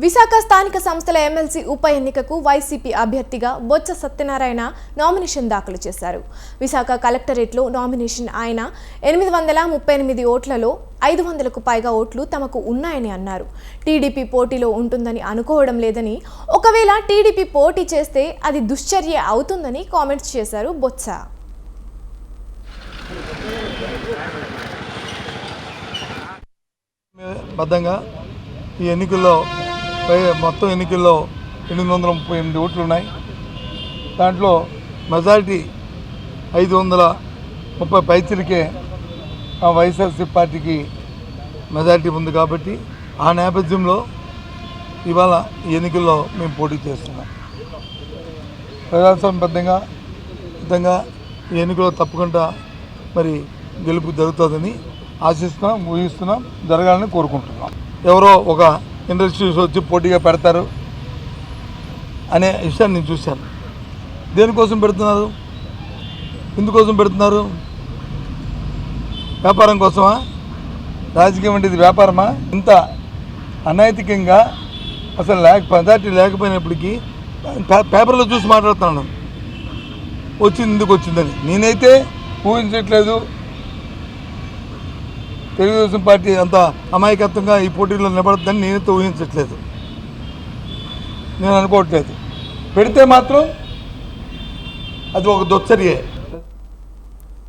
విశాఖ స్థానిక సంస్థల ఎమ్మెల్సీ ఉప ఎన్నికకు వైసీపీ అభ్యర్థిగా బొత్స సత్యనారాయణ నామినేషన్ దాఖలు చేశారు. విశాఖ కలెక్టరేట్లో నామినేషన్ ఆయన 838 ఓట్లలో 500కు పైగా ఓట్లు తమకు ఉన్నాయని అన్నారు. టీడీపీ పోటీలో ఉంటుందని అనుకోవడం లేదని, ఒకవేళ టీడీపీ పోటీ చేస్తే అది దుశ్చర్య అవుతుందని కామెంట్స్ చేశారు బొత్స. ఈ ఎన్నికల్లో మొత్తం ఎన్నికల్లో 838 ఓట్లు ఉన్నాయి. దాంట్లో మెజారిటీ 530 పైచిలకే వైఎస్ఆర్సీ పార్టీకి మెజారిటీ ఉంది. కాబట్టి ఆ నేపథ్యంలో ఇవాళ ఈ ఎన్నికల్లో మేము పోటీ చేస్తున్నాం. ప్రజాస్వామ్యబద్ధంగా ఈ ఎన్నికల్లో తప్పకుండా మరి గెలుపు జరుగుతుందని ఆశిస్తున్నాం, ఊహిస్తున్నాం, జరగాలని కోరుకుంటున్నాం. ఎవరో ఒక ఇండస్ట్రీస్ వచ్చి పోటీగా పెడతారు అనే విషయాన్ని నేను చూశాను. దేనికోసం పెడుతున్నారు? ఎందుకోసం పెడుతున్నారు? వ్యాపారం కోసమా? రాజకీయం అంటే ఇది వ్యాపారమా? ఇంత అనైతికంగా అసలు మెజారిటీ లేకపోయినప్పటికీ పేపర్లో చూసి మాట్లాడుతున్నాను వచ్చింది ఎందుకు వచ్చిందని. నేనైతే ఊహించట్లేదు. తెలుగుదేశం పార్టీ అంత అమాయకత్వంగా ఈ పోటీలో నిలబడద్దని నేనైతే ఊహించట్లేదు, నేను అనుకోవట్లేదు. పెడితే మాత్రం అది ఒక దుశ్చర్యే.